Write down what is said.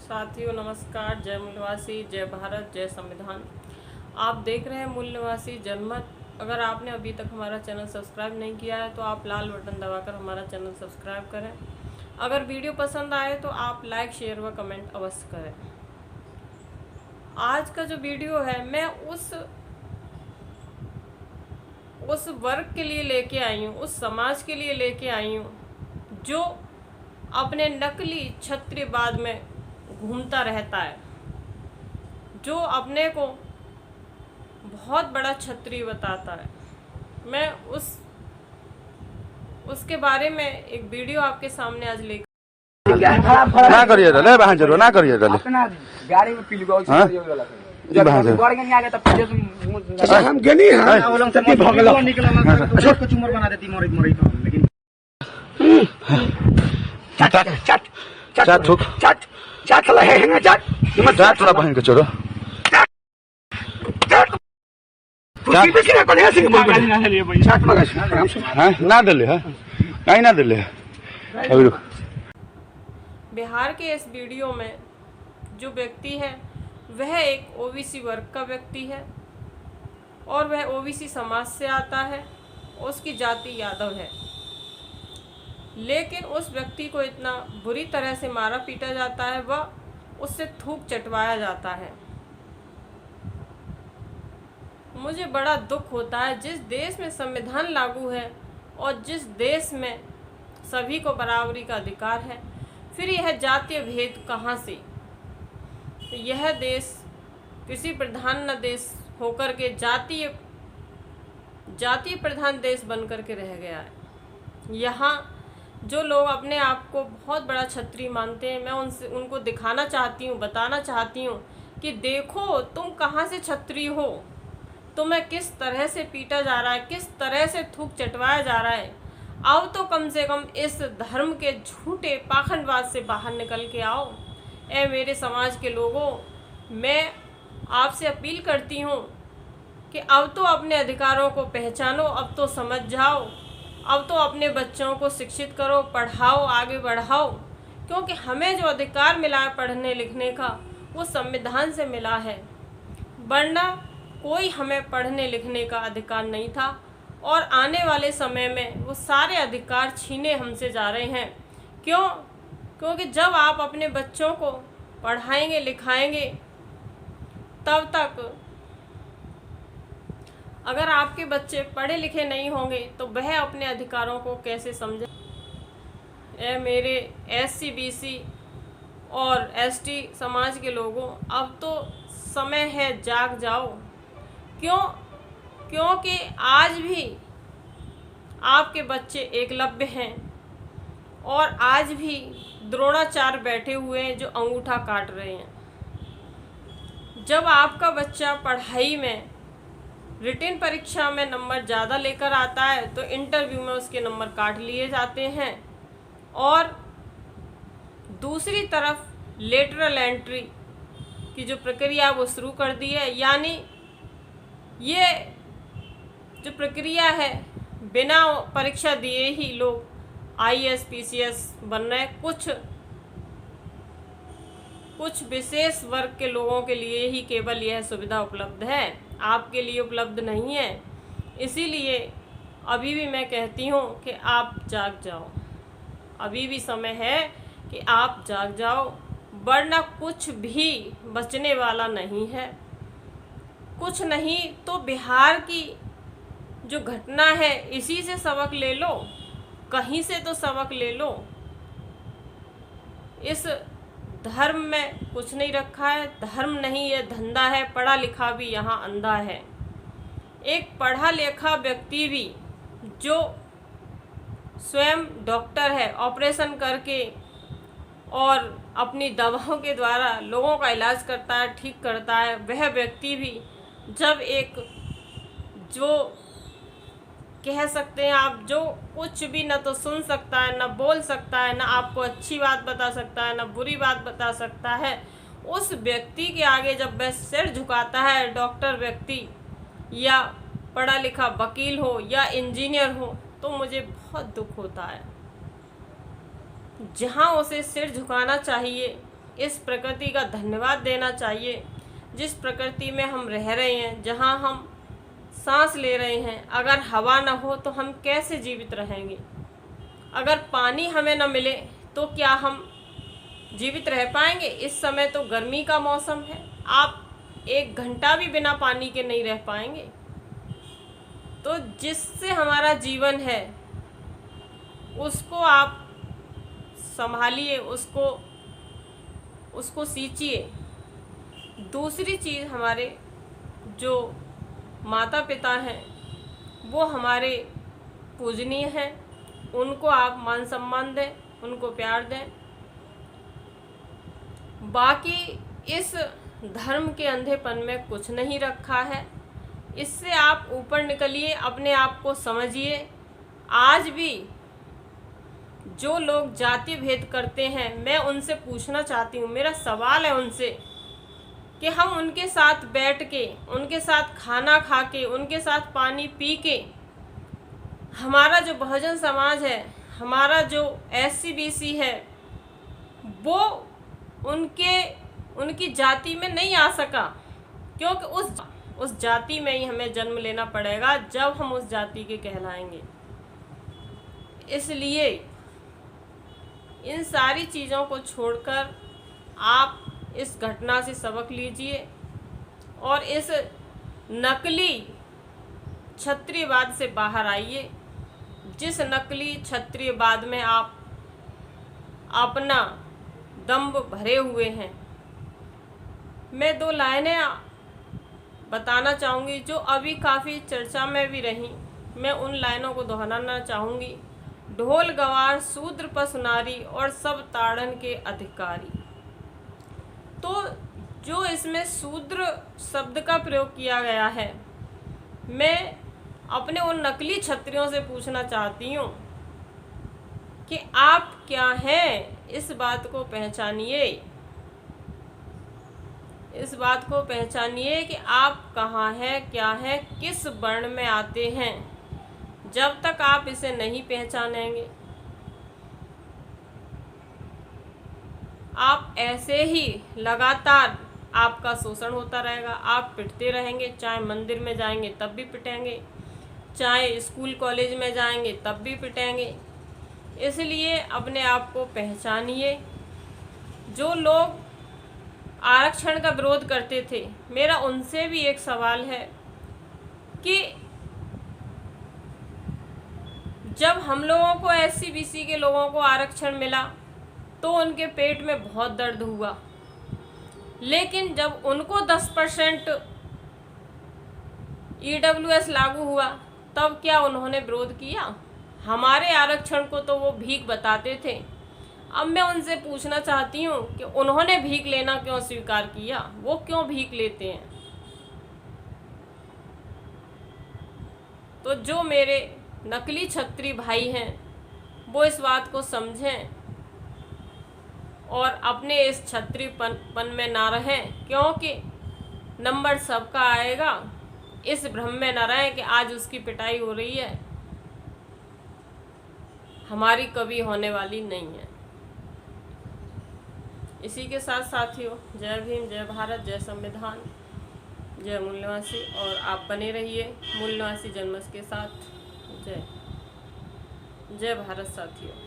साथियों नमस्कार। जय मूल्यवासी, जय भारत, जय संविधान। आप देख रहे हैं मूल्यवासी जनमत। अगर आपने अभी तक हमारा चैनल सब्सक्राइब नहीं किया है तो आप लाल बटन दबाकर हमारा चैनल सब्सक्राइब करें। अगर वीडियो पसंद आए तो आप लाइक, शेयर व कमेंट अवश्य करें। आज का जो वीडियो है मैं उस वर्ग के लिए लेके आई हूँ, उस समाज के लिए लेके आई हूँ जो अपने नकली क्षत्रियवाद में घूमता रहता है, जो अपने को बहुत बड़ा क्षत्रिय बताता है। मैं उसके बारे में एक वीडियो आपके सामने आज लेकर ना करिए रले बहन चलो ना करिए रले अपना गाड़ी में पी लो जी बहन से गाड़ी में आ गया तब पीछे अच्छा हम गनी हां ओलंग से भगलो निकला अच्छा कुछ उम्र बना देती मोरी तो लेकिन चट चट ठुक चट ला है ना चट चट थोड़ा बहन के छोड़ो कुछ भी ना कोने सिंह गाड़ी ना ले भाई चट मगा हां ना दले है नहीं ना दले अभी रुक। बिहार के इस वीडियो में जो व्यक्ति है वह एक ओबीसी वर्ग का व्यक्ति है और वह ओबीसी समाज से आता है। उसकी जाति यादव है, लेकिन उस व्यक्ति को इतना बुरी तरह से मारा पीटा जाता है, वह उससे थूक चटवाया जाता है। मुझे बड़ा दुख होता है, जिस देश में संविधान लागू है और जिस देश में सभी को बराबरी का अधिकार है, फिर यह जातीय भेद कहाँ से? तो यह देश कृषि प्रधान न देश होकर के जातीय प्रधान देश बन कर के रह गया है। यहाँ जो लोग अपने आप को बहुत बड़ा क्षत्रिय मानते हैं, मैं उनको दिखाना चाहती हूँ, बताना चाहती हूँ कि देखो तुम कहाँ से क्षत्रिय हो, तुम्हें किस तरह से पीटा जा रहा है, किस तरह से थूक चटवाया जा रहा है। आओ तो कम से कम इस धर्म के झूठे पाखंडवाद से बाहर निकल के आओ। ए मेरे समाज के लोगों, मैं आपसे अपील करती हूँ कि अब तो अपने अधिकारों को पहचानो, अब तो समझ जाओ, अब तो अपने बच्चों को शिक्षित करो, पढ़ाओ, आगे बढ़ाओ। क्योंकि हमें जो अधिकार मिला है पढ़ने लिखने का, वो संविधान से मिला है, वरना कोई हमें पढ़ने लिखने का अधिकार नहीं था। और आने वाले समय में वो सारे अधिकार छीने हमसे जा रहे हैं। क्यों? क्योंकि जब आप अपने बच्चों को पढ़ाएंगे लिखाएंगे, तब तक अगर आपके बच्चे पढ़े लिखे नहीं होंगे तो वह अपने अधिकारों को कैसे समझे? ए मेरे SC BC और ST समाज के लोगों, अब तो समय है, जाग जाओ। क्यों? क्योंकि आज भी आपके बच्चे एकलव्य हैं और आज भी द्रोणाचार्य बैठे हुए हैं जो अंगूठा काट रहे हैं। जब आपका बच्चा पढ़ाई में रिटन परीक्षा में नंबर ज़्यादा लेकर आता है तो इंटरव्यू में उसके नंबर काट लिए जाते हैं, और दूसरी तरफ लेटरल एंट्री की जो प्रक्रिया वो शुरू कर दी है। यानी ये जो प्रक्रिया है, बिना परीक्षा दिए ही लोग IAS PCS बन रहे हैं। कुछ विशेष वर्ग के लोगों के लिए ही केवल यह सुविधा उपलब्ध है, आपके लिए उपलब्ध नहीं है। इसीलिए अभी भी मैं कहती हूँ कि आप जाग जाओ, अभी भी समय है कि आप जाग जाओ, वरना कुछ भी बचने वाला नहीं है। कुछ नहीं तो बिहार की जो घटना है, इसी से सबक ले लो, कहीं से तो सबक ले लो। इस धर्म में कुछ नहीं रखा है, धर्म नहीं है, धंधा है। पढ़ा लिखा भी यहाँ अंधा है। एक पढ़ा लिखा व्यक्ति भी जो स्वयं डॉक्टर है, ऑपरेशन करके और अपनी दवाओं के द्वारा लोगों का इलाज करता है, ठीक करता है, वह व्यक्ति भी जब एक जो कह सकते हैं आप, जो कुछ भी न तो सुन सकता है, न बोल सकता है, न आपको अच्छी बात बता सकता है, न बुरी बात बता सकता है, उस व्यक्ति के आगे जब वह सिर झुकाता है, डॉक्टर व्यक्ति या पढ़ा लिखा वकील हो या इंजीनियर हो, तो मुझे बहुत दुख होता है। जहाँ उसे सिर झुकाना चाहिए इस प्रकृति का धन्यवाद देना चाहिए, जिस प्रकृति में हम रह रहे हैं, जहाँ हम सांस ले रहे हैं। अगर हवा न हो तो हम कैसे जीवित रहेंगे? अगर पानी हमें न मिले तो क्या हम जीवित रह पाएंगे? इस समय तो गर्मी का मौसम है, आप 1 घंटा भी बिना पानी के नहीं रह पाएंगे। तो जिससे हमारा जीवन है उसको आप संभालिए, उसको सींचिए। दूसरी चीज़, हमारे जो माता पिता हैं वो हमारे पूजनीय हैं, उनको आप मान सम्मान दें, उनको प्यार दें। बाकी इस धर्म के अंधेपन में कुछ नहीं रखा है, इससे आप ऊपर निकलिए, अपने आप को समझिए। आज भी जो लोग जाति भेद करते हैं, मैं उनसे पूछना चाहती हूँ, मेरा सवाल है उनसे कि हम उनके साथ बैठ के, उनके साथ खाना खा के, उनके साथ पानी पी के, हमारा जो बहुजन समाज है, हमारा जो SC-BC है, वो उनकी जाति में नहीं आ सका, क्योंकि उस जाति में ही हमें जन्म लेना पड़ेगा जब हम उस जाति के कहलाएंगे। इसलिए इन सारी चीज़ों को छोड़कर आप इस घटना से सबक लीजिए और इस नकली क्षत्रियवाद से बाहर आइए, जिस नकली क्षत्रियवाद में आप अपना दंभ भरे हुए हैं। मैं 2 लाइनें बताना चाहूँगी जो अभी काफ़ी चर्चा में भी रहीं, मैं उन लाइनों को दोहराना चाहूँगी। ढोल गवार शूद्र पशु नारी और सब ताड़न के अधिकारी। तो जो इसमें शूद्र शब्द का प्रयोग किया गया है, मैं अपने उन नकली क्षत्रियों से पूछना चाहती हूँ कि आप क्या हैं, इस बात को पहचानिए। इस बात को पहचानिए कि आप कहाँ हैं, क्या हैं, किस वर्ण में आते हैं। जब तक आप इसे नहीं पहचानेंगे, आप ऐसे ही लगातार आपका शोषण होता रहेगा, आप पिटते रहेंगे। चाहे मंदिर में जाएंगे तब भी पिटेंगे, चाहे स्कूल कॉलेज में जाएंगे तब भी पिटेंगे। इसलिए अपने आप को पहचानिए। जो लोग आरक्षण का विरोध करते थे, मेरा उनसे भी एक सवाल है कि जब हम लोगों को SC-BC के लोगों को आरक्षण मिला तो उनके पेट में बहुत दर्द हुआ, लेकिन जब उनको 10% EWS लागू हुआ तब क्या उन्होंने विरोध किया? हमारे आरक्षण को तो वो भीख बताते थे। अब मैं उनसे पूछना चाहती हूँ कि उन्होंने भीख लेना क्यों स्वीकार किया? वो क्यों भीख लेते हैं? तो जो मेरे नकली क्षत्रिय भाई हैं वो इस बात को समझें और अपने इस क्षत्रियपन में ना रहें, क्योंकि नंबर सबका आएगा। इस भ्रम में न रहें कि आज उसकी पिटाई हो रही है, हमारी कभी होने वाली नहीं है। इसी के साथ साथियों, जय भीम, जय भारत, जय संविधान, जय मूल निवासी। और आप बने रहिए मूल निवासी जनमत के साथ। जय भारत साथियों।